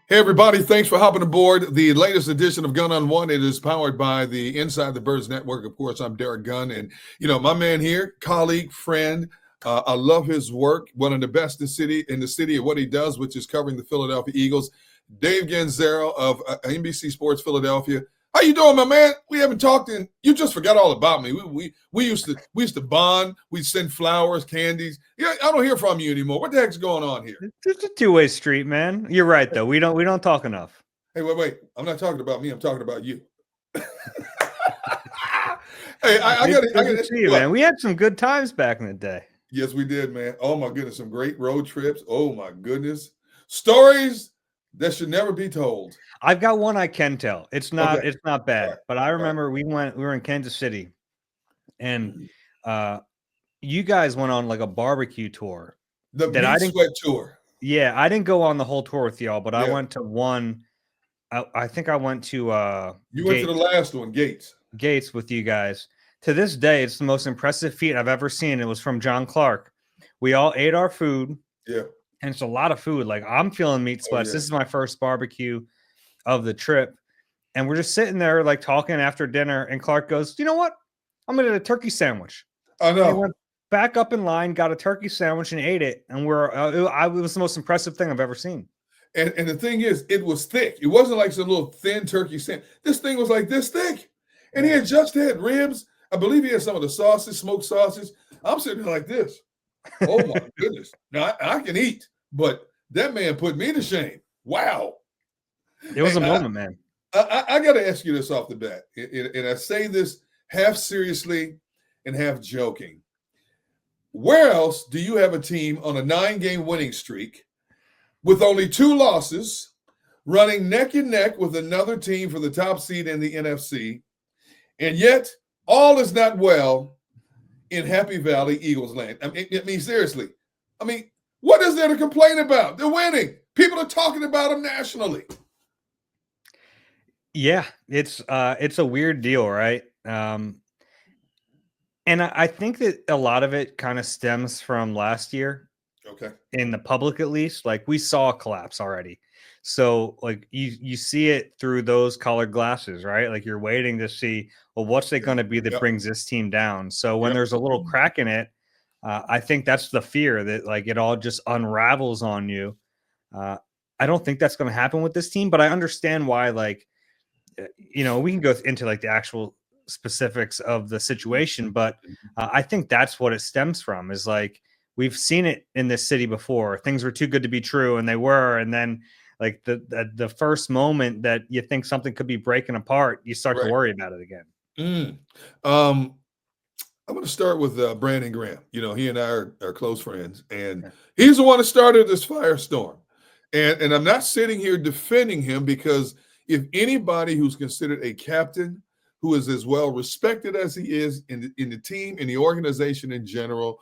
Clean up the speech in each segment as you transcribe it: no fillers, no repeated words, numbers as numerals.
Hey, everybody. Thanks for hopping aboard the latest edition of Gun on One. It is powered by the Inside the Birds Network. Of course, I'm Derrick Gunn. And, my man here, colleague, friend, I love his work. One of the best in the city of what he does, which is covering the Philadelphia Eagles. Dave Zangaro of NBC Sports Philadelphia. How you doing, my man? We haven't talked in. You just forgot all about me. We used to bond. We'd send flowers, candies. Yeah, I don't hear from you anymore. What the heck's going on here? It's a two-way street, man. You're right, though. We don't talk enough. Hey, wait. I'm not talking about me. I'm talking about you. Hey, I got to see you, man. We had some good times back in the day. Yes, we did, man. Oh my goodness, some great road trips. Oh my goodness, stories that should never be told. I've got one I can tell. It's not bad, Right. but I remember we were in Kansas City, and you guys went on like a barbecue tour. The Meat Sweat tour. Yeah, I didn't go on the whole tour with y'all, but I went to one. I think I went to you went to the last one, Gates with you guys. To this day, it's the most impressive feat I've ever seen. It was from John Clark. We all ate our food. Yeah. And it's a lot of food. Like, I'm feeling meat sweats. Oh, yeah. This is my first barbecue of the trip. And we're just sitting there, like, talking after dinner. And Clark goes, you know what? I'm going to get a turkey sandwich. I know. And he went back up in line, got a turkey sandwich, and ate it. And it was the most impressive thing I've ever seen. And the thing is, it was thick. It wasn't like some little thin turkey sandwich. This thing was like this thick. And he had just had ribs. I believe he had some of the sausage, smoked sausage. I'm sitting there like this. Oh, my goodness. Now, I can eat, but that man put me to shame. Wow. It was a moment, man. I got to ask you this off the bat, and I say this half seriously and half joking. Where else do you have a team on a 9-game winning streak with only 2 losses, running neck and neck with another team for the top seed in the NFC, and yet all is not well in Happy Valley, Eagles land? I mean, seriously. I mean, what is there to complain about? They're winning. People are talking about them nationally. Yeah, it's a weird deal, right? And I think that a lot of it kind of stems from last year. Okay. In the public, at least, like, we saw a collapse already. So, like, you see it through those colored glasses, right? Like, you're waiting to see, well, what's it going to be that brings this team down? So when there's a little crack in it, I think that's the fear that, like, it all just unravels on you. I don't think that's going to happen with this team, but I understand why. Like, we can go into like the actual specifics of the situation, but I think that's what it stems from. Is like, we've seen it in this city before. Things were too good to be true, and they were, and then, like, the first moment that you think something could be breaking apart, you start to worry about it again. I'm going to start with Brandon Graham. He and I are close friends, and he's the one that started this firestorm. And I'm not sitting here defending him, because if anybody who's considered a captain, who is as well respected as he is in the team, in the organization in general,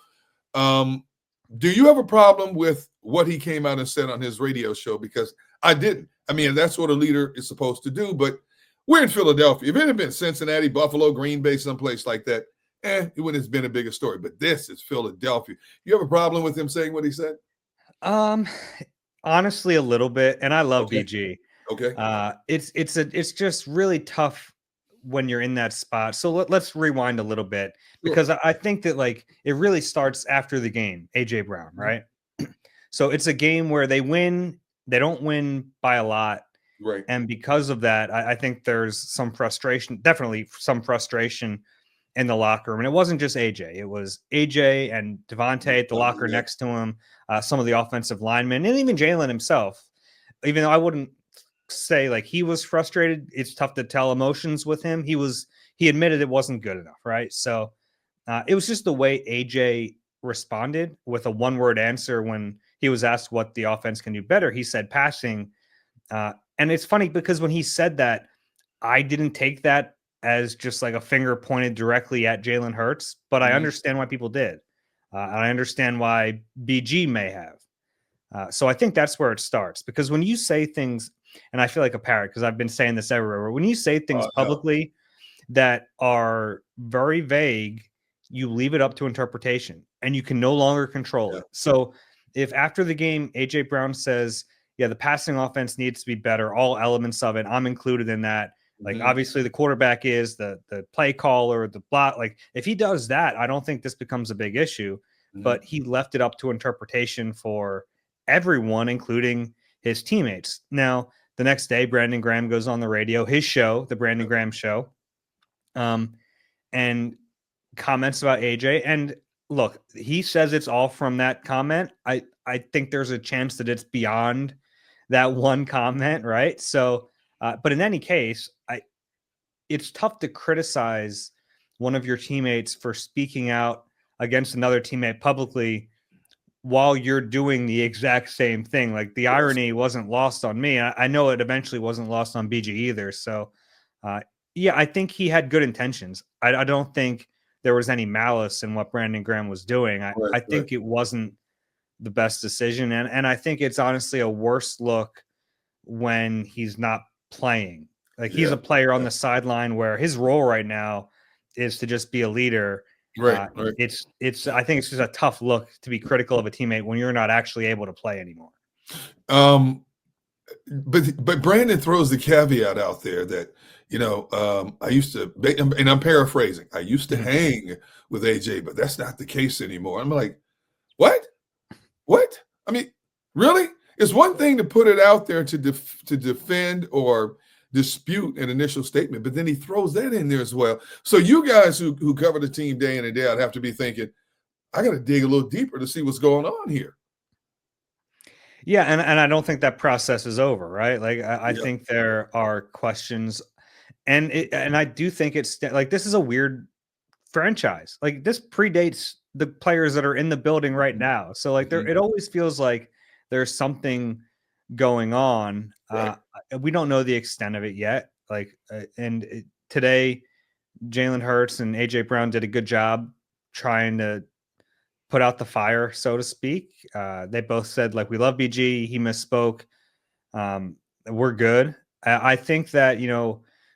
do you have a problem with what he came out and said on his radio show? Because I didn't. I mean, that's what a leader is supposed to do. But we're in Philadelphia. If it had been Cincinnati, Buffalo, Green Bay, someplace like that, it wouldn't have been a bigger story. But this is Philadelphia. You have a problem with him saying what he said? Honestly, a little bit. And I love BG. Okay. It's just really tough when you're in that spot. So let's rewind a little bit, because I think that, like, it really starts after the game, AJ Brown, right? So it's a game where they win. They don't win by a lot. Right. And because of that, I think there's some frustration, definitely some frustration in the locker room. And it wasn't just AJ. It was AJ and Devontae at the locker next to him, some of the offensive linemen, and even Jalen himself. Even though I wouldn't say like he was frustrated, it's tough to tell emotions with him. He admitted it wasn't good enough, right? So it was just the way AJ responded with a one-word answer when he was asked what the offense can do better. He said passing. And it's funny because when he said that, I didn't take that as just like a finger pointed directly at Jalen Hurts, but I understand why people did. And I understand why BG may have. So I think that's where it starts, because when you say things, and I feel like a parrot because I've been saying this everywhere, when you say things publicly that are very vague, you leave it up to interpretation and you can no longer control it. So if after the game, AJ Brown says, yeah, the passing offense needs to be better. All elements of it. I'm included in that. Like, obviously the quarterback is the play caller, the block. Like, if he does that, I don't think this becomes a big issue, but he left it up to interpretation for everyone, including his teammates. Now, the next day, Brandon Graham goes on the radio, his show, the Brandon Graham show, and comments about AJ. And look, he says it's all from that comment. I think there's a chance that it's beyond that one comment, right? So, but in any case, it's tough to criticize one of your teammates for speaking out against another teammate publicly while you're doing the exact same thing. Like, the irony wasn't lost on me. I know it eventually wasn't lost on BG either. So, yeah, I think he had good intentions. I don't think there was any malice in what Brandon Graham was doing. I think it wasn't the best decision. And I think it's honestly a worse look when he's not playing. Like, he's a player on the sideline where his role right now is to just be a leader. Right. It's I think it's just a tough look to be critical of a teammate when you're not actually able to play anymore. But Brandon throws the caveat out there that, I used to, and I'm paraphrasing, I used to hang with AJ, but that's not the case anymore. I'm like, what? I mean, really? It's one thing to put it out there to defend or dispute an initial statement, but then he throws that in there as well. So you guys who cover the team day in and day out have to be thinking, I got to dig a little deeper to see what's going on here. Yeah, and I don't think that process is over, right? Like, I think there are questions, and I do think it's like, this is a weird franchise. Like, this predates the players that are in the building right now. So, like, it always feels like there's something going on. Right. We don't know the extent of it yet. Like, today, Jalen Hurts and AJ Brown did a good job trying to put out the fire, so to speak. They both said, like, we love BG. He misspoke. We're good. I think that,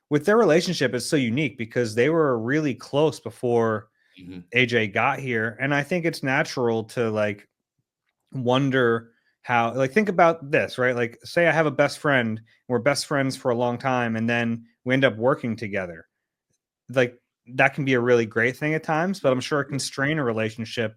with their relationship, it's so unique because they were really close before AJ got here. And I think it's natural to, like, wonder how, like, think about this, right? Like, say I have a best friend, we're best friends for a long time, and then we end up working together. Like, that can be a really great thing at times, but I'm sure it can strain a relationship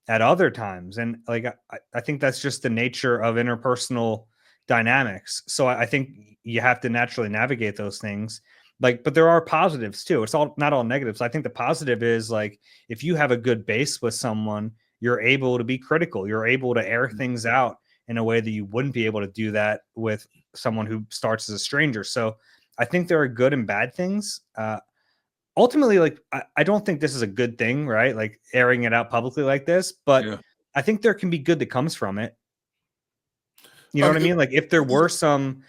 at other times. And, like, I think that's just the nature of interpersonal dynamics. So I think you have to naturally navigate those things. Like, but there are positives too. It's not all negatives. I think the positive is, like, if you have a good base with someone, you're able to be critical. You're able to air things out in a way that you wouldn't be able to do that with someone who starts as a stranger. So I think there are good and bad things. Ultimately, like, I don't think this is a good thing, right? Like, airing it out publicly like this, but I think there can be good that comes from it. You know what I mean? Like, if there were some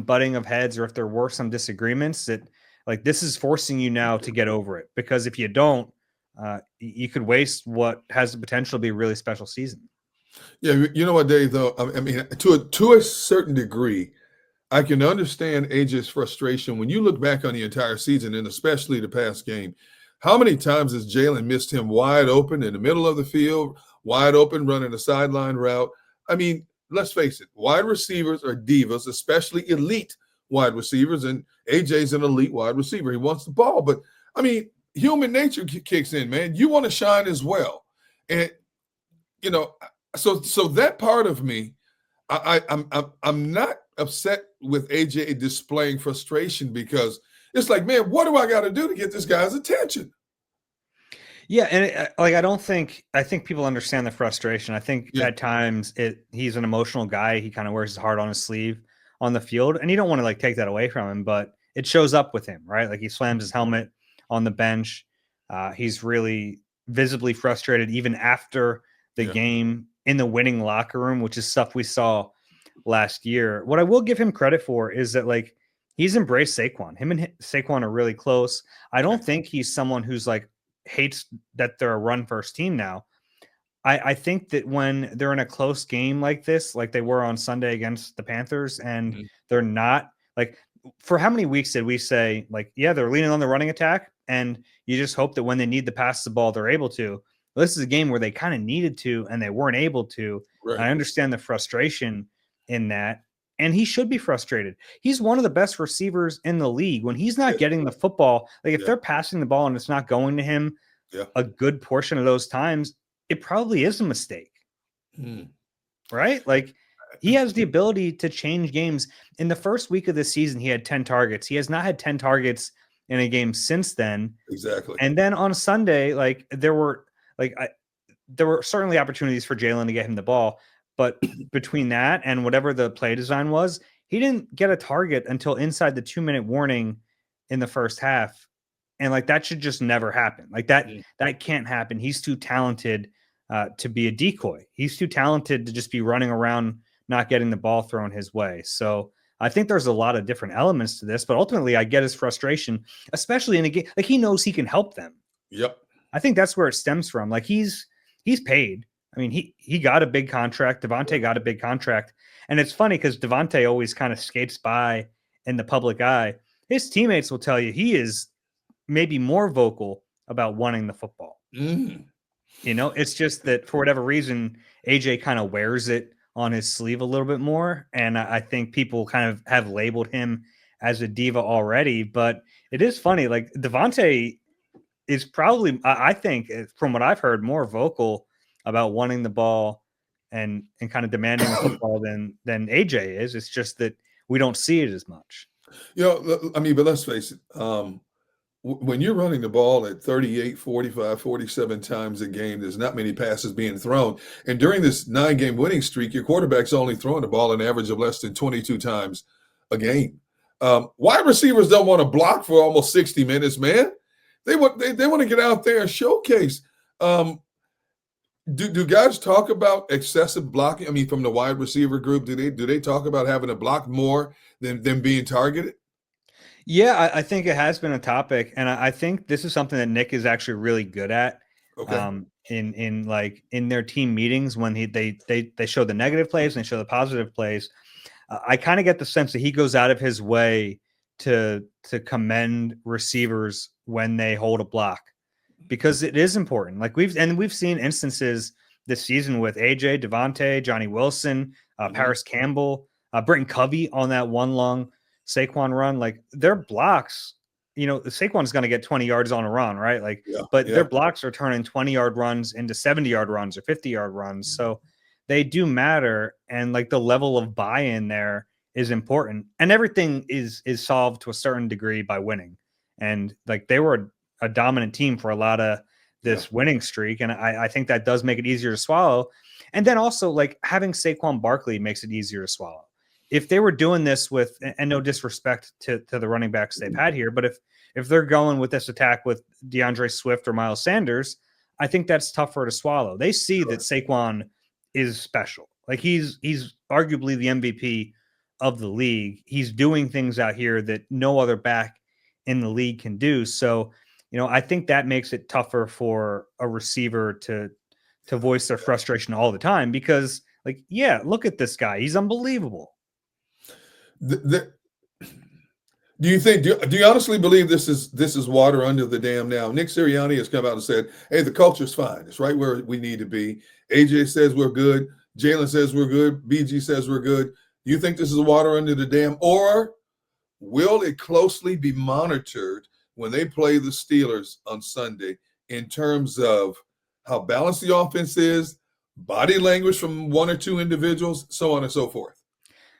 butting of heads, or if there were some disagreements, that, like, this is forcing you now to get over it, because if you don't, you could waste what has the potential to be a really special season. Yeah, you know what, Dave, though? I mean, to a certain degree, I can understand AJ's frustration when you look back on the entire season, and especially the past game. How many times has Jalen missed him wide open in the middle of the field, wide open running a sideline route? I mean, let's face it, wide receivers are divas, especially elite wide receivers, and AJ's an elite wide receiver. He wants the ball, but I mean, human nature kicks in, man. You want to shine as well, and so that part of me, I'm not upset with AJ displaying frustration, because it's like, man, what do I got to do to get this guy's attention? Yeah, and I think people understand the frustration. I think at times he's an emotional guy. He kind of wears his heart on his sleeve on the field, and you don't want to, like, take that away from him, but it shows up with him, right? Like, he slams his helmet on the bench. He's really visibly frustrated even after the game in the winning locker room, which is stuff we saw last year. What I will give him credit for is that, like, he's embraced Saquon. Him and Saquon are really close. I don't think he's someone who's, like, hates that they're a run first team now. I think that when they're in a close game like this, like they were on Sunday against the Panthers, and they're not, like, for how many weeks did we say, like, yeah, they're leaning on the running attack, and you just hope that when they need to pass the ball, they're able to. Well, this is a game where they kind of needed to, and they weren't able to. Right. I understand the frustration in that. And he should be frustrated. He's one of the best receivers in the league. When he's not getting the football, like if they're passing the ball and it's not going to him a good portion of those times, it probably is a mistake. Right? Like he has the ability to change games. In the first week of the season, he had 10 targets. He has not had 10 targets in a game since then. Exactly. And then on Sunday, like there were certainly opportunities for Jalen to get him the ball. But between that and whatever the play design was, he didn't get a target until inside the 2-minute warning in the first half. And like that should just never happen. Like that can't happen. He's too talented to be a decoy. He's too talented to just be running around, not getting the ball thrown his way. So I think there's a lot of different elements to this, but ultimately I get his frustration, especially in a game. Like he knows he can help them. Yep. I think that's where it stems from. Like he's paid. I mean, he got a big contract. Devontae got a big contract. And it's funny because Devontae always kind of skates by in the public eye. His teammates will tell you he is maybe more vocal about wanting the football. You know, it's just that for whatever reason, AJ kind of wears it on his sleeve a little bit more. And I think people kind of have labeled him as a diva already. But it is funny. Like Devontae is probably, I think, from what I've heard, more vocal about wanting the ball and kind of demanding the football than AJ is. It's just that we don't see it as much. You know, I mean, but let's face it. When you're running the ball at 38, 45, 47 times a game, there's not many passes being thrown. And during this 9-game winning streak, your quarterback's only throwing the ball an average of less than 22 times a game. Wide receivers don't want to block for almost 60 minutes, man. They want to get out there and showcase. Do guys talk about excessive blocking? I mean, from the wide receiver group, do they talk about having to block more than being targeted? Yeah, I think it has been a topic, and I think this is something that Nick is actually really good at. Okay. In their team meetings when they show the negative plays and they show the positive plays. I kind of get the sense that he goes out of his way to commend receivers when they hold a block, because it is important. Like we've seen instances this season with AJ, Devontae, Johnny Wilson, Paris Campbell, Britton Covey on that one long Saquon run. Like their blocks, you know, Saquon's going to get 20 yards on a run, right? Like, their blocks are turning 20-yard runs into 70-yard runs or 50-yard runs. So they do matter. And like the level of buy-in there is important. And everything is solved to a certain degree by winning. And like they were a dominant team for a lot of this winning streak. And I think that does make it easier to swallow. And then also like having Saquon Barkley makes it easier to swallow. If they were doing this with, and no disrespect to the running backs they've had here, but if they're going with this attack with DeAndre Swift or Miles Sanders, I think that's tougher to swallow. They see that Saquon is special. Like he's arguably the MVP of the league. He's doing things out here that no other back in the league can do. So, you know, I think that makes it tougher for a receiver to voice their frustration all the time because, like, yeah, look at this guy. He's unbelievable. Do you honestly believe this is water under the dam now? Nick Sirianni has come out and said, hey, the culture's fine. It's right where we need to be. AJ says we're good. Jalen says we're good. BG says we're good. Do you think this is water under the dam? Or will it closely be monitored when they play the Steelers on Sunday in terms of how balanced the offense is, body language from one or two individuals, so on and so forth?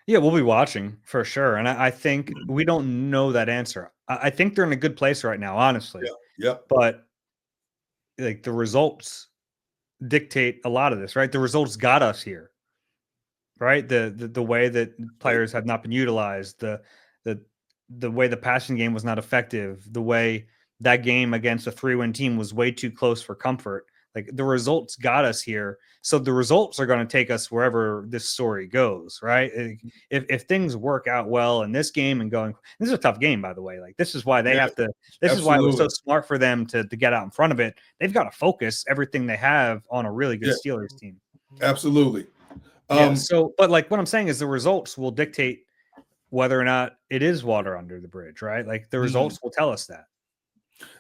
Yeah, we'll be watching for sure. And I think we don't know that answer. I think they're in a good place right now, honestly. Yeah. But like the results dictate a lot of this, right? The results got us here, right? The way that players have not been utilized, the way the passing game was not effective, the way that game against a 3-win team was way too close for comfort. Like the results got us here. So the results are going to take us wherever this story goes, right? If things work out well in this game and going, this is a tough game, by the way. Like this is why they have to, this is why it was so smart for them to get out in front of it. They've got to focus everything they have on a really good Steelers team. Absolutely. But like what I'm saying is the results will dictate whether or not it is water under the bridge, right? Like the results will tell us that.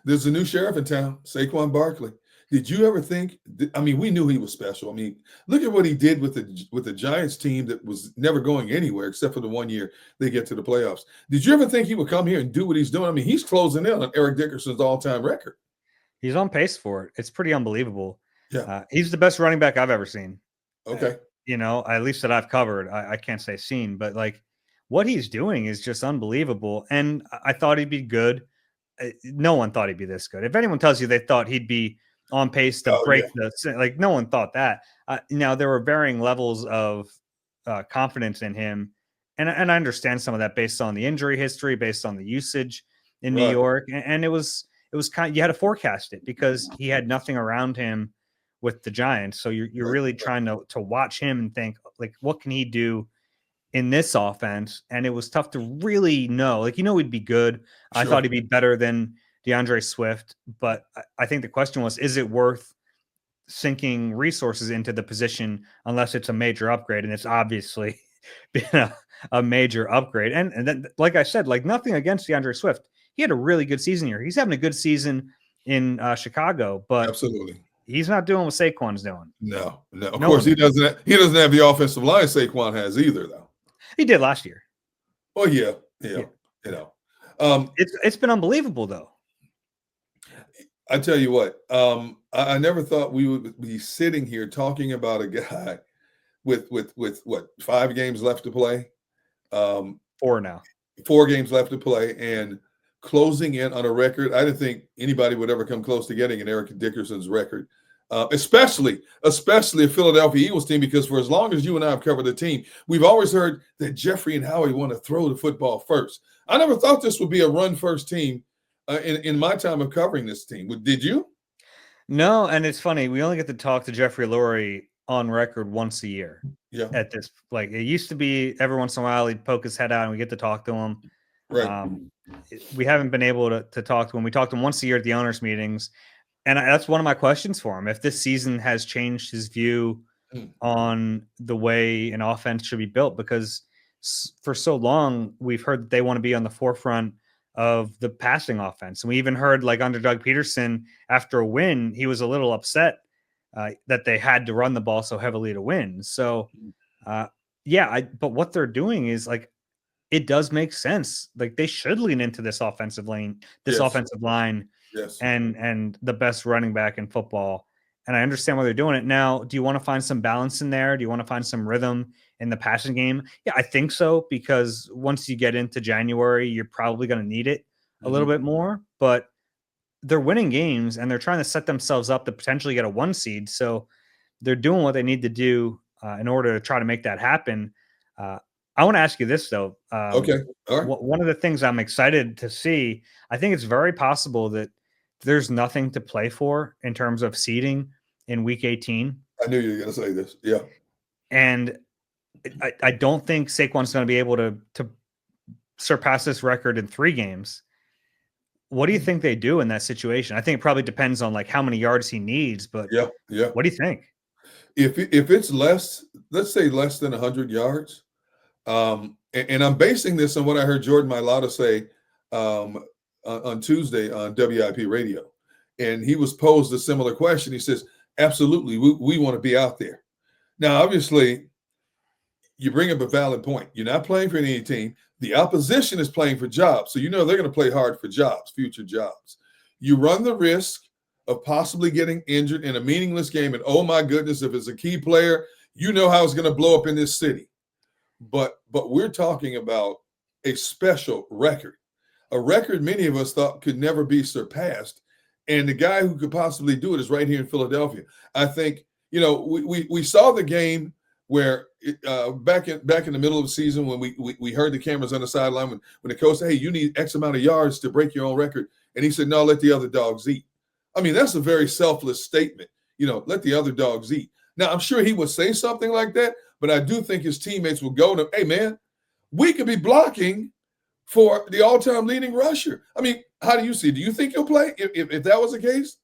There's a new sheriff in town, Saquon Barkley. Did you ever think? I mean, we knew he was special. I mean, look at what he did with the Giants team that was never going anywhere except for the 1 year they get to the playoffs. Did you ever think he would come here and do what he's doing? I mean, he's closing in on Eric DIckerson's all-time record. He's on pace for it. It's pretty unbelievable. Yeah. He's the best running back I've ever seen. Okay. At least that I've covered. I can't say seen, but like what he's doing is just unbelievable. And I thought he'd be good. No one thought he'd be this good. If anyone tells you they thought he'd be on pace to break no one thought that. Now there were varying levels of confidence in him, and I understand some of that based on the injury history, based on the usage in New York, and it was kind of, you had to forecast it because he had nothing around him with the Giants. So you're really trying to watch him and think like, what can he do in this offense? And it was tough to really know. Like, he'd be good. Sure. I thought he'd be better than DeAndre Swift, but I think the question was, is it worth sinking resources into the position unless it's a major upgrade? And it's obviously been a major upgrade. And then, like I said, like nothing against DeAndre Swift. He had a really good season here. He's having a good season in Chicago, but absolutely, he's not doing what Saquon's doing. No. Of course, he doesn't have the offensive line Saquon has either, though. He did last year. Oh yeah. It's been unbelievable, though. I tell you what, I never thought we would be sitting here talking about a guy with what, 5 games left to play, 4 now, 4 games left to play, and closing in on a record. I didn't think anybody would ever come close to getting an Eric DIckerson's record, especially a Philadelphia Eagles team, because for as long as you and I have covered the team, we've always heard that Jeffrey and Howie want to throw the football first. I never thought this would be a run-first team in my time of covering this team. Did you? No, and it's funny. We only get to talk to Jeffrey Lurie on record once a year. Yeah. At this, like, it used to be every once in a while he'd poke his head out and we get to talk to him. Right. We haven't been able to talk to him. We talked to him once a year at the owners' meetings. And that's one of my questions for him. If this season has changed his view on the way an offense should be built, because for so long we've heard that they want to be on the forefront of the passing offense. And we even heard, like, under Doug Peterson, after a win, he was a little upset that they had to run the ball so heavily to win. So, but what they're doing is, like, it does make sense. Like, they should lean into this offensive line, and the best running back in football. And I understand why they're doing it. Now, do you want to find some balance in there? Do you want to find some rhythm in the passing game? Yeah, I think so, because once you get into January, you're probably going to need it a little bit more. But they're winning games, and they're trying to set themselves up to potentially get a 1 seed. So they're doing what they need to do in order to try to make that happen. I want to ask you this, though. Okay. All right. One of the things I'm excited to see, I think it's very possible that there's nothing to play for in terms of seeding in week 18. I knew you were going to say this. Yeah. And I don't think Saquon's going to be able to surpass this record in 3 games. What do you think they do in that situation? I think it probably depends on, like, how many yards he needs, but yeah. What do you think? If it's less, let's say less than 100 yards, and I'm basing this on what I heard Jordan Mailata say on Tuesday on WIP radio. And he was posed a similar question. He says, absolutely, we want to be out there. Now, obviously, you bring up a valid point. You're not playing for any team. The opposition is playing for jobs. So they're going to play hard for jobs, future jobs. You run the risk of possibly getting injured in a meaningless game. And oh my goodness, if it's a key player, you know how it's going to blow up in this city. But we're talking about a special record, a record many of us thought could never be surpassed. And the guy who could possibly do it is right here in Philadelphia. I think, we saw the game where back in the middle of the season when we heard the cameras on the sideline when the coach said, hey, you need X amount of yards to break your own record. And he said, no, let the other dogs eat. I mean, that's a very selfless statement. Let the other dogs eat. Now, I'm sure he would say something like that, but I do think his teammates will go to him, hey, man, we could be blocking for the all-time leading rusher. I mean, how do you see it? Do you think he'll play if that was the case?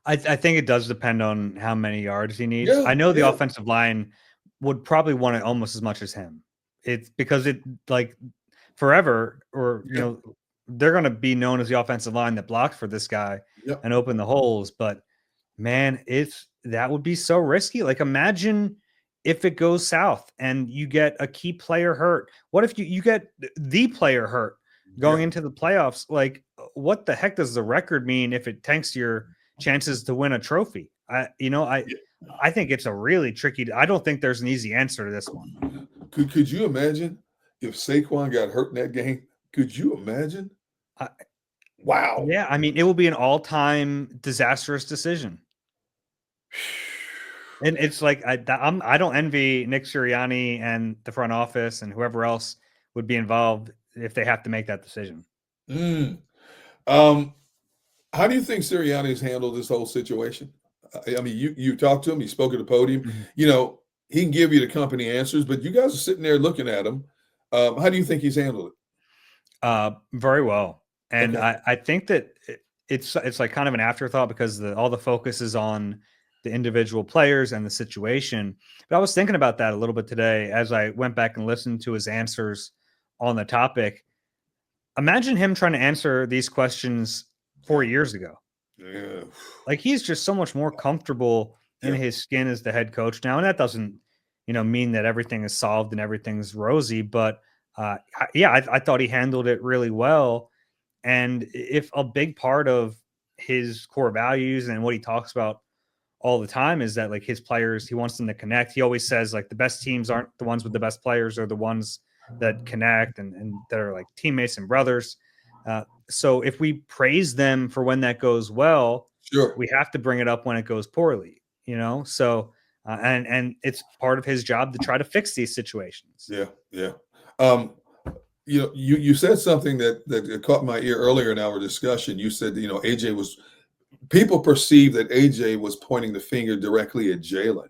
I think it does depend on how many yards he needs. I know the offensive line would probably want it almost as much as him. It's because it, like, forever, or they're going to be known as the offensive line that blocked for this guy and open the holes. But Man, that would be so risky. Like, imagine if it goes south and you get a key player hurt. What if you get the player hurt going Yeah. into the playoffs? Like, what the heck does the record mean if it tanks your chances to win a trophy? Yeah. I think it's a really tricky. I don't think there's an easy answer to this one. Could you imagine if Saquon got hurt in that game? Could you imagine? I, Wow. yeah, I mean, it will be an all-time disastrous decision. And it's like I don't envy Nick Sirianni and the front office and whoever else would be involved if they have to make that decision. Mm. Um, how do you think Sirianni's handled this whole situation? I mean, you talked to him, you spoke at the podium. Mhm. He can give you the company answers, but you guys are sitting there looking at him. How do you think he's handled Very well, it? and Okay. I think that it's like kind of an afterthought because all the focus is on the individual players and the situation. But I was thinking about that a little bit today as I went back and listened to his answers on the topic. Imagine him trying to answer these questions 4 years ago. Yeah. Like, he's just so much more comfortable in Yeah. his skin as the head coach now, and that doesn't, mean that everything is solved and everything's rosy. But I thought he handled it really well. And if a big part of his core values and what he talks about all the time is that, like, his players, he wants them to connect. He always says, like, the best teams aren't the ones with the best players, or the ones that connect and that are like teammates and brothers. So if we praise them for when that goes well, Sure. we have to bring it up when it goes poorly, So and it's part of his job to try to fix these situations. Yeah. Yeah. Um, you said something that caught my ear earlier in our discussion. You said, AJ was people perceive that AJ was pointing the finger directly at Jalen,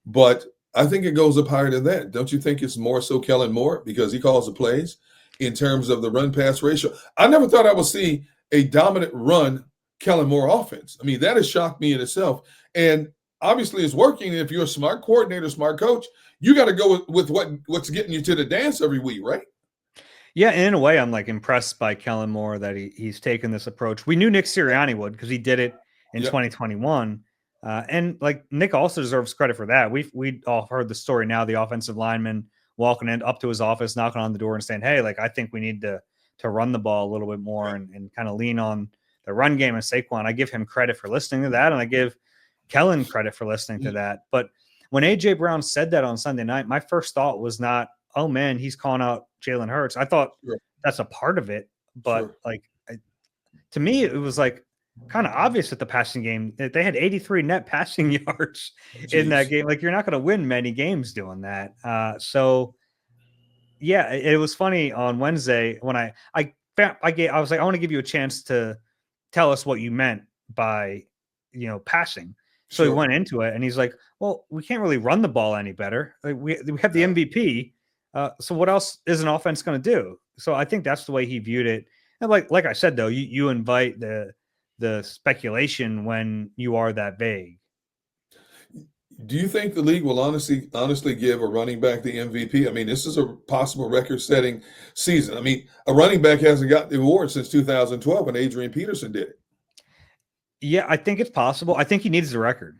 but I think it goes up higher than that. Don't you think it's more so Kellen Moore because he calls the plays in terms of the run pass ratio? I never thought I would see a dominant run Kellen Moore offense. I mean, that has shocked me in itself. And obviously it's working. If you're a smart coordinator, smart coach, you got to go with what's getting you to the dance every week, right? Yeah, and in a way, I'm like impressed by Kellen Moore that he's taken this approach. We knew Nick Sirianni would because he did it in Yep. 2021, and like Nick also deserves credit for that. We all heard the story now. The offensive lineman walking in up to his office, knocking on the door, and saying, "Hey, like, I think we need to run the ball a little bit more and kind of lean on the run game." And Saquon, I give him credit for listening to that, and I give Kellen credit for listening to that. But when AJ Brown said that on Sunday night, my first thought was not, "Oh man, he's calling out Jalen Hurts." I thought Sure. that's a part of it, but Sure. like, to me, it was like kind of obvious that the passing game, that they had 83 net passing yards in that Jeez. game. Like, you're not going to win many games doing that. So yeah, it was funny on Wednesday when I was like, I want to give you a chance to tell us what you meant by, passing. So he Sure. went into it and he's like, well, we can't really run the ball any better. Like, we have the MVP. So what else is an offense going to do? So I think that's the way he viewed it. And like I said, though, you invite the speculation when you are that vague. Do you think the league will honestly give a running back the MVP? I mean, this is a possible record-setting season. I mean, a running back hasn't got the award since 2012 when Adrian Peterson did it. Yeah, I think it's possible. I think he needs the record,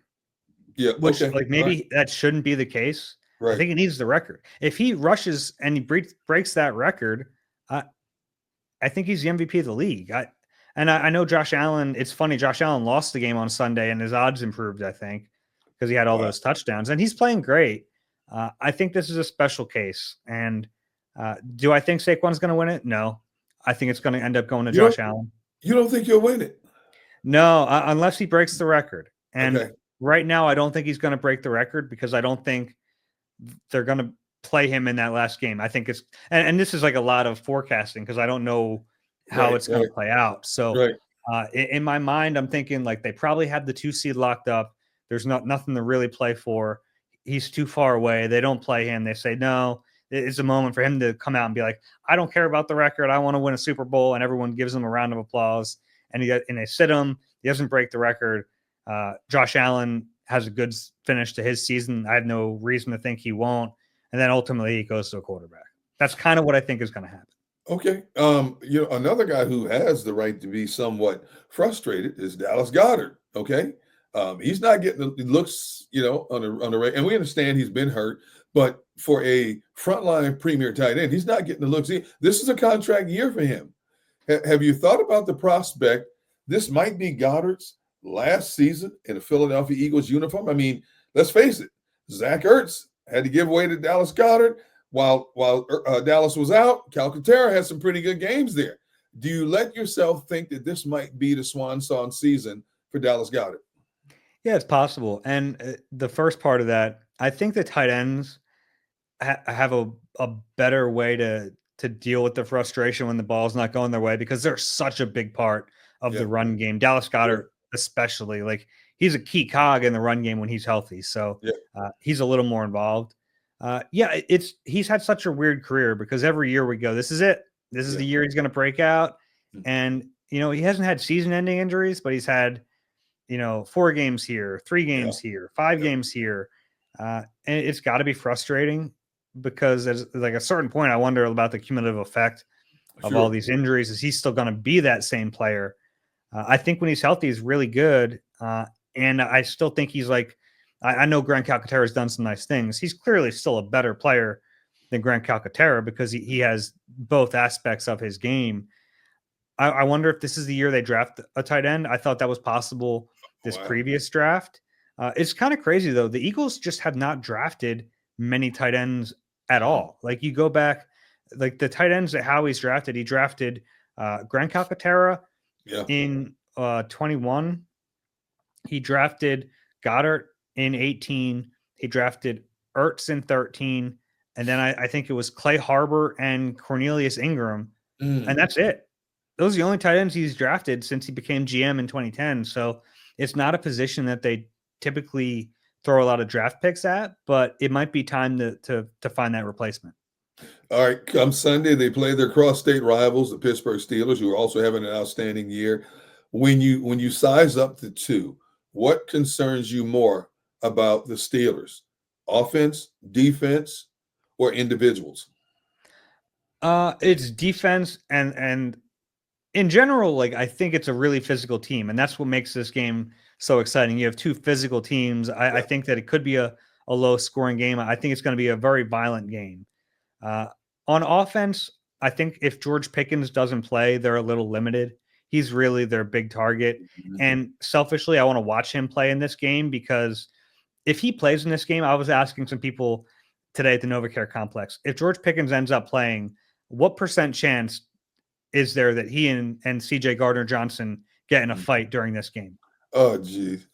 Yeah. which, Okay. like, All right. maybe that shouldn't be the case. I Right. think he needs the record. If he rushes and he breaks that record, uh, I think he's the MVP of the league. I know Josh Allen. It's funny. Josh Allen lost the game on Sunday, and his odds improved, I think, because he had all Wow. those touchdowns, and he's playing great. I think this is a special case. And do I think Saquon's going to win it? No. I think it's going to end up going to You don't Josh Allen. you don't think you'll win it? No, unless he breaks the record. And Okay. right now, I don't think he's going to break the record because I don't think they're going to play him in that last game. I think it's, and this is like a lot of forecasting because I don't know how Right. it's going to play out. So Right. in my mind, I'm thinking like they probably have the 2 seed locked up. There's nothing to really play for. He's too far away. They don't play him. They say, no, it's a moment for him to come out and be like, I don't care about the record. I want to win a Super Bowl. And everyone gives him a round of applause. And they sit him. He doesn't break the record. Josh Allen has a good finish to his season. I have no reason to think he won't. And then ultimately he goes to a quarterback. That's kind of what I think is going to happen. Okay. Another guy who has the right to be somewhat frustrated is Dallas Goedert. Okay. He's not getting the looks, on the and we understand he's been hurt, but for a frontline premier tight end, he's not getting the looks. This is a contract year for him. Have you thought about the prospect? This might be Goedert's last season in a Philadelphia Eagles uniform. I mean, let's face it, Zach Ertz had to give way to Dallas Goedert while Dallas was out. Calcaterra had some pretty good games there. Do you let yourself think that this might be the swan song season for Dallas Goedert? Yeah, it's possible. And the first part of that, I think the tight ends have a better way to deal with the frustration when the ball's not going their way, because they're such a big part of the run game. Dallas Goedert, especially, like, he's a key cog in the run game when he's healthy. So he's a little more involved. He's had such a weird career, because every year we go, this is it. This is the year he's going to break out. And, he hasn't had season-ending injuries, but he's had, 4 games here, 3 games here, 5 games here. And it's got to be frustrating, because at like a certain point, I wonder about the cumulative effect of all these injuries. Is he still going to be that same player? I think when he's healthy, he's really good. And I still think he's like, I know Grant Calcaterra has done some nice things. He's clearly still a better player than Grant Calcaterra, because he has both aspects of his game. I wonder if this is the year they draft a tight end. I thought that was possible this previous draft. It's kind of crazy, though. The Eagles just have not drafted many tight ends at all. Like, you go back, like the tight ends that Howie's drafted, he drafted Grant Calcaterra in 21. He drafted Goedert in 18. He drafted Ertz in 13. And then I think it was Clay Harbor and Cornelius Ingram. And that's it. Those are the only tight ends he's drafted since he became GM in 2010. So it's not a position that they typically throw a lot of draft picks at, but it might be time to find that replacement. All right, come Sunday, they play their cross-state rivals, the Pittsburgh Steelers, who are also having an outstanding year. When you size up the two, what concerns you more about the Steelers? Offense, defense, or individuals? It's defense, and in general, like, I think it's a really physical team, and that's what makes this game so exciting. You have 2 physical teams. I think that it could be a low-scoring game. I think it's going to be a very violent game. On offense, I think if George Pickens doesn't play, they're a little limited. He's really their big target. And selfishly, I want to watch him play in this game, because if he plays in this game, I was asking some people today at the NovaCare complex, if George Pickens ends up playing, what % chance is there that he and CJ Gardner-Johnson get in a fight during this game? Oh, geez.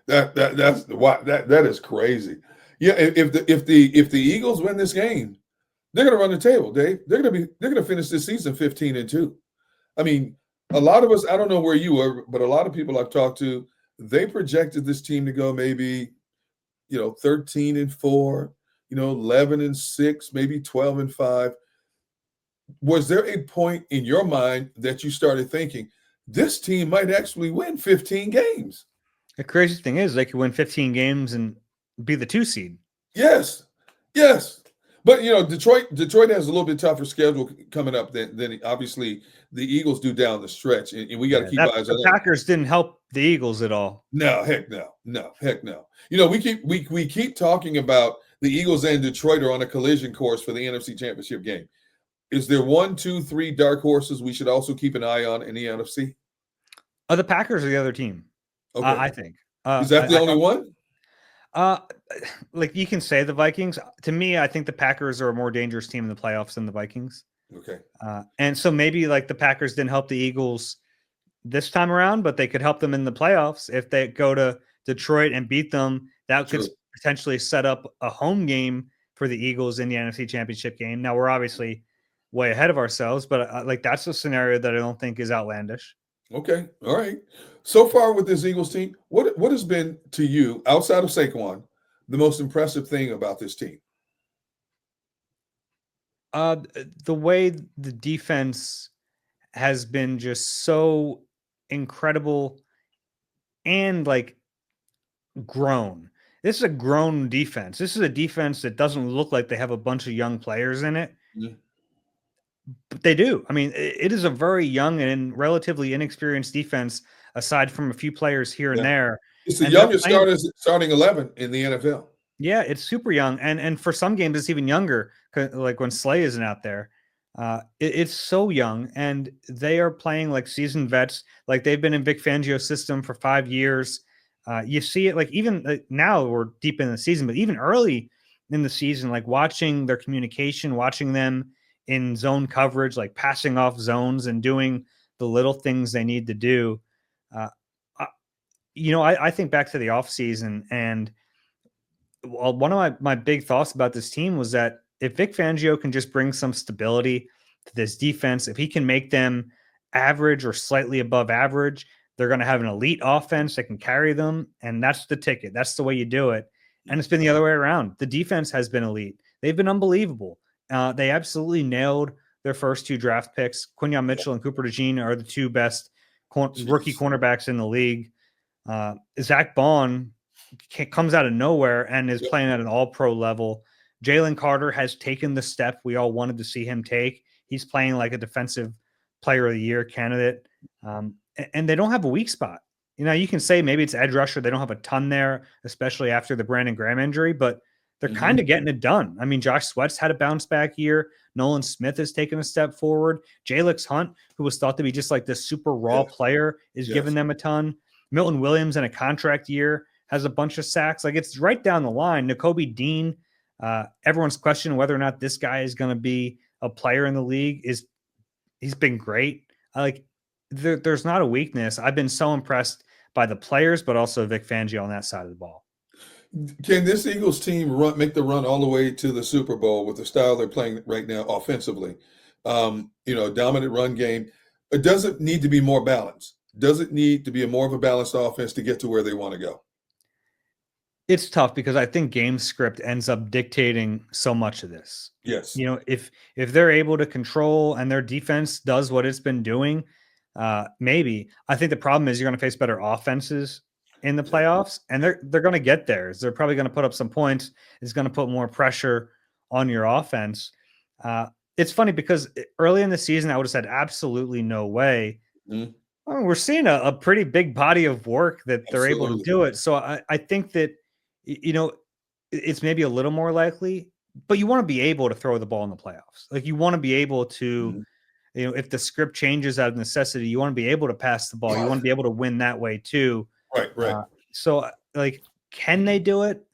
That is crazy. Yeah, if the Eagles win this game, they're going to run the table, Dave. They're going to finish this season 15-2. I mean, a lot of us, I don't know where you were, but a lot of people I've talked to, they projected this team to go maybe, 13-4, 11-6, maybe 12-5. Was there a point in your mind that you started thinking this team might actually win 15 games? The crazy thing is, they could win 15 games and be the 2 seed. Yes. But Detroit has a little bit tougher schedule coming up than obviously the Eagles do down the stretch, and we got to keep eyes on the Packers didn't help the Eagles at all. No, heck no. We keep talking about the Eagles and Detroit are on a collision course for the NFC Championship game. Is there 1, 2, 3 dark horses we should also keep an eye on in the NFC? The Packers are the other team. Okay. I think. Is that the only one? Like, you can say the Vikings. To me, I think the Packers are a more dangerous team in the playoffs than the Vikings. Okay. And so maybe, like, the Packers didn't help the Eagles this time around, but they could help them in the playoffs. If they go to Detroit and beat them, that could potentially set up a home game for the Eagles in the NFC Championship game. Now, we're obviously way ahead of ourselves, but like, that's a scenario that I don't think is outlandish. Okay. All right. So far with this Eagles team, what has been to you, outside of Saquon, the most impressive thing about this team? The way the defense has been just so incredible and, like, grown. This is a grown defense. This is a defense that doesn't look like they have a bunch of young players in it. But they do. I mean, it is a very young and relatively inexperienced defense, aside from a few players here and Yeah. there. It's the And they're youngest playing, starting 11 in the NFL. yeah, it's super young. And for some games, it's even younger, like when Slay isn't out there. It's so young, and they are playing like seasoned vets. Like they've been in Vic Fangio's system for 5 years. You see it like even now we're deep in the season, but even early in the season, like watching their communication, watching them in zone coverage, like passing off zones and doing the little things they need to do. Uh, I think back to the offseason, and well, one of my big thoughts about this team was that if Vic Fangio can just bring some stability to this defense, if he can make them average or slightly above average, they're going to have an elite offense that can carry them. And that's the ticket. That's the way you do it. And it's been the other way around. The defense has been elite. They've been unbelievable. They absolutely nailed their first two draft picks. Quinyon Mitchell and Cooper DeJean are the two best rookie cornerbacks in the league. Zach Bond comes out of nowhere and is playing at an all-pro level. Jalen Carter has taken the step we all wanted to see him take. He's playing like a defensive player of the year candidate. And they don't have a weak spot. You can say maybe it's edge rusher. They don't have a ton there, especially after the Brandon Graham injury, but they're kind of getting it done. I mean, Josh Sweat's had a bounce back year. Nolan Smith has taken a step forward. Jalix Hunt, who was thought to be just like this super raw player, is giving them a ton. Milton Williams in a contract year has a bunch of sacks. Like it's right down the line. Nakobe Dean, everyone's questioning whether or not this guy is going to be a player in the league. He's been great. There's not a weakness. I've been so impressed by the players, but also Vic Fangio on that side of the ball. Can this Eagles team make the run all the way to the Super Bowl with the style they're playing right now offensively? Dominant run game. It doesn't need to be more balanced. Does it need to be more of a balanced offense to get to where they want to go? It's tough because I think game script ends up dictating so much of this. Yes. If they're able to control and their defense does what it's been doing, maybe. I think the problem is you're going to face better offenses in the playoffs, and they're going to get theirs. They're probably going to put up some points. It's going to put more pressure on your offense. It's funny because early in the season, I would have said absolutely no way. Mm-hmm. I mean, we're seeing a pretty big body of work that they're able to do it. So I think that, it's maybe a little more likely, but you want to be able to throw the ball in the playoffs. Like you want to be able to, if the script changes out of necessity, you want to be able to pass the ball. You want to be able to win that way too. Right. So can they do it?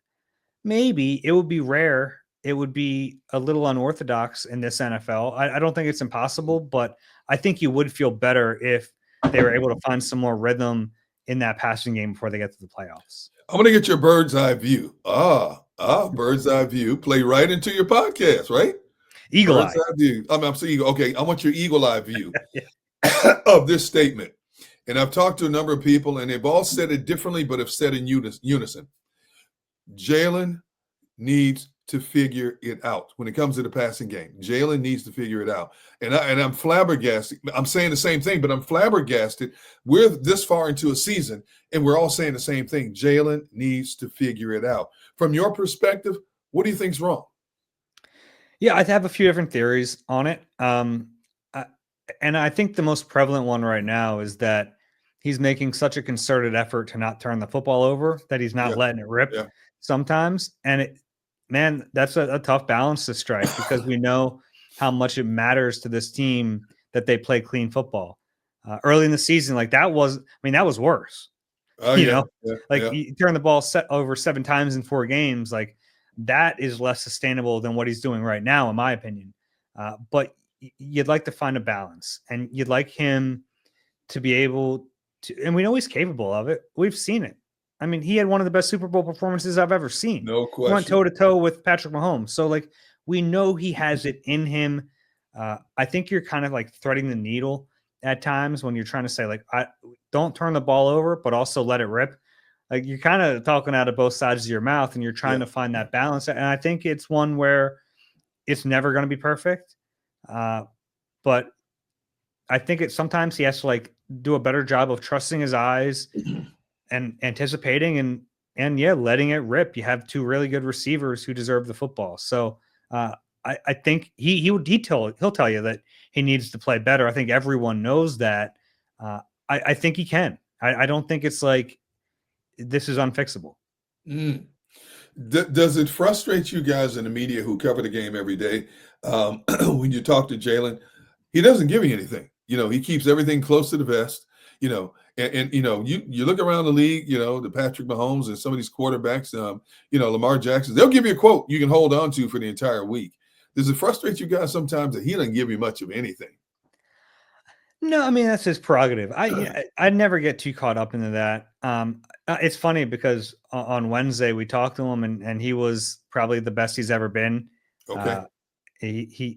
Maybe. It would be rare. It would be a little unorthodox in this NFL. I don't think it's impossible, but I think you would feel better if they were able to find some more rhythm in that passing game before they get to the playoffs. I'm going to get your bird's eye view. Bird's eye view. Play right into your podcast, right? Eagle bird's eye view. I'm saying eagle. Okay, I want your eagle eye view of this statement. And I've talked to a number of people, and they've all said it differently, but have said in unison. Jalen needs to figure it out when it comes to the passing game. Jalen needs to figure it out. And I'm flabbergasted. I'm saying the same thing, but I'm flabbergasted. We're this far into a season, and we're all saying the same thing. Jalen needs to figure it out. From your perspective, what do you think's wrong? Yeah, I have a few different theories on it. And I think the most prevalent one right now is that he's making such a concerted effort to not turn the football over that he's not letting it rip sometimes. And man, that's a tough balance to strike because we know how much it matters to this team that they play clean football. Early in the season, that was worse. You turn the ball over 7 times in 4 games, that is less sustainable than what he's doing right now, in my opinion. But you'd like to find a balance, and you'd like him to be able to, and we know he's capable of it. We've seen it. I mean, he had one of the best Super Bowl performances I've ever seen. No question. He went toe-to-toe with Patrick Mahomes. So, we know he has it in him. I think you're kind of threading the needle at times when you're trying to say, don't turn the ball over, but also let it rip. You're kind of talking out of both sides of your mouth, and you're trying to find that balance. And I think it's one where it's never going to be perfect. But I think sometimes he has to do a better job of trusting his eyes and anticipating and letting it rip. You have 2 really good receivers who deserve the football. So I think he'll tell you that he needs to play better. I think everyone knows that. I think he can. I don't think it's like this is unfixable. Mm. Does it frustrate you guys in the media who cover the game every day when you talk to Jalen? He doesn't give you anything. He keeps everything close to the vest. And you look around the league. The Patrick Mahomes and some of these quarterbacks. Lamar Jackson. They'll give you a quote you can hold on to for the entire week. Does it frustrate you guys sometimes that he doesn't give you much of anything? No, I mean, that's his prerogative. I never get too caught up into that. It's funny because on Wednesday we talked to him and he was probably the best he's ever been. Okay.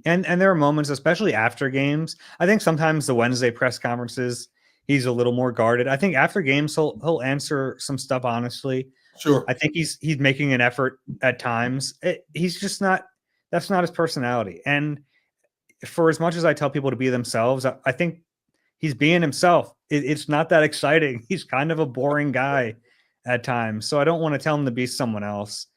And there are moments, especially after games. I think sometimes the Wednesday press conferences, he's a little more guarded. I think after games he'll answer some stuff honestly. Sure. I think he's making an effort at times. He's just not. That's not his personality. And for as much as I tell people to be themselves, I think he's being himself. It's not that exciting. He's kind of a boring guy at times. So I don't want to tell him to be someone else.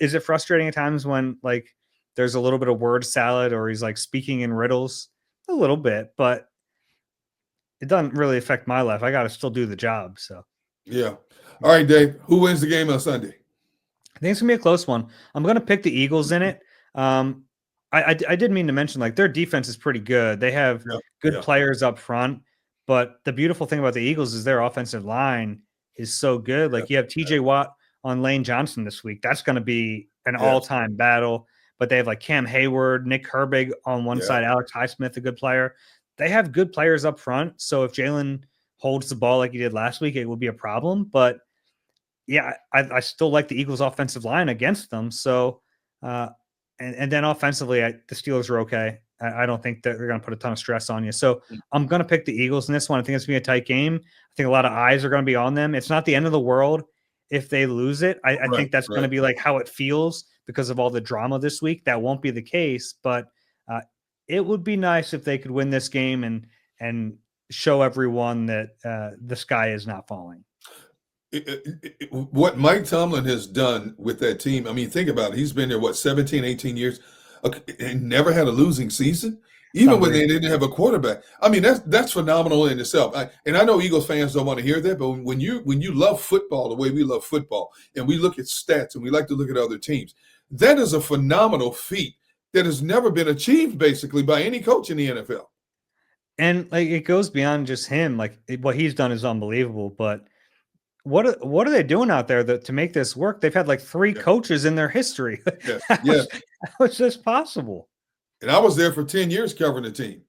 Is it frustrating at times when like there's a little bit of word salad or he's like speaking in riddles? A little bit, but it doesn't really affect my life. I got to still do the job. So yeah. All right, Dave, who wins the game on Sunday? I think it's gonna be a close one. I'm gonna pick the Eagles in it. I did mean to mention like their defense is pretty good. They have good players up front, but the beautiful thing about the Eagles is their offensive line is so good. Like you have TJ Watt on Lane Johnson this week. That's going to be an all-time battle. But they have like Cam Hayward, Nick Herbig on one side, Alex Highsmith, a good player. They have good players up front. So if Jalen holds the ball like he did last week, it would be a problem. But yeah, I still like the Eagles offensive line against them. So, and then offensively, the Steelers are okay. I don't think that they're going to put a ton of stress on you. So I'm going to pick the Eagles in this one. I think it's going to be a tight game. I think a lot of eyes are going to be on them. It's not the end of the world if they lose it. I think that's going to be like how it feels because of all the drama this week. That won't be the case, but it would be nice if they could win this game and show everyone that the sky is not falling. What Mike Tomlin has done with that team, I mean, think about it. He's been there, 17, 18 years, and never had a losing season, even when they didn't have a quarterback. I mean, that's phenomenal in itself. And I know Eagles fans don't want to hear that, but when you love football the way we love football, and we look at stats and we like to look at other teams, that is a phenomenal feat that has never been achieved, basically, by any coach in the NFL. And like it goes beyond just him. Like what he's done is unbelievable, but what are they doing out there to make this work? They've had like 3 coaches in their history. How is this possible? And I was there for 10 years covering the team.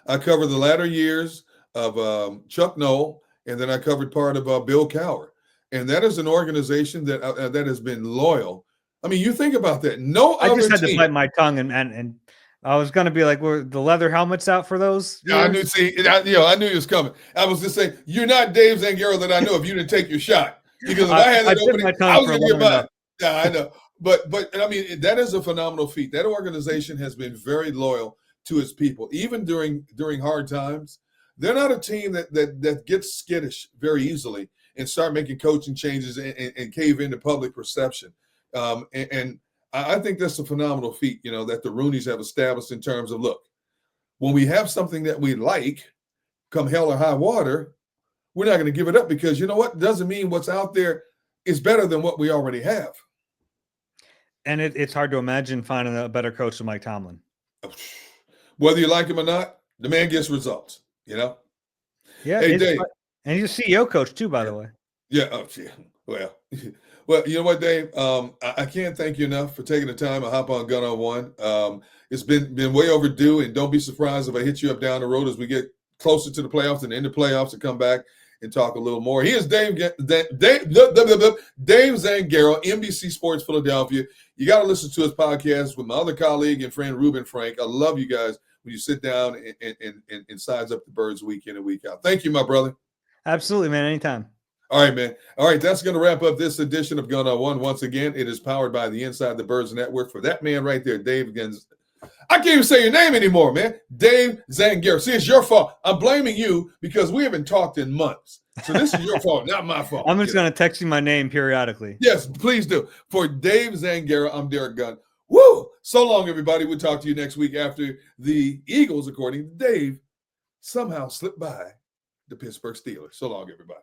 I covered the latter years of Chuck Noll, and then I covered part of Bill Cowher. And that is an organization that has been loyal. I mean, you think about that. I just had to bite my tongue and I was going to be like, were the leather helmets out for those? Yeah, I knew. I knew he was coming. I was just saying, you're not Dave Zangaro that I know if you didn't take your shot. Because if I had that opening, I was going to get by. Yeah, I know. But I mean, that is a phenomenal feat. That organization has been very loyal to its people, even during hard times. They're not a team that gets skittish very easily and start making coaching changes and cave into public perception. And I think that's a phenomenal feat, that the Rooneys have established in terms of, look, when we have something that we like, come hell or high water, we're not going to give it up because you know what? It doesn't mean what's out there is better than what we already have. And it's hard to imagine finding a better coach than Mike Tomlin. Whether you like him or not, the man gets results, Yeah. Hey, Dave. And he's a CEO coach too, by the way. Yeah. Well, you know what, Dave? I can't thank you enough for taking the time to hop on Gun on One. It's been way overdue, and don't be surprised if I hit you up down the road as we get closer to the playoffs and in the playoffs to come back and talk a little more. He is Dave Zangaro, NBC Sports Philadelphia. You got to listen to his podcast with my other colleague and friend, Ruben Frank. I love you guys when you sit down and size up the birds week in and week out. Thank you, my brother. Absolutely, man. Anytime. All right, man. All right, that's going to wrap up this edition of Gun on One. Once again, it is powered by the Inside the Birds Network. For that man right there, Dave Guns. I can't even say your name anymore, man. Dave Zangaro. See, it's your fault. I'm blaming you because we haven't talked in months. So this is your fault, not my fault. I'm just going to text you my name periodically. Yes, please do. For Dave Zangaro, I'm Derrick Gunn. Woo! so long, everybody. We'll talk to you next week after the Eagles, according to Dave, somehow slipped by the Pittsburgh Steelers. So long, everybody.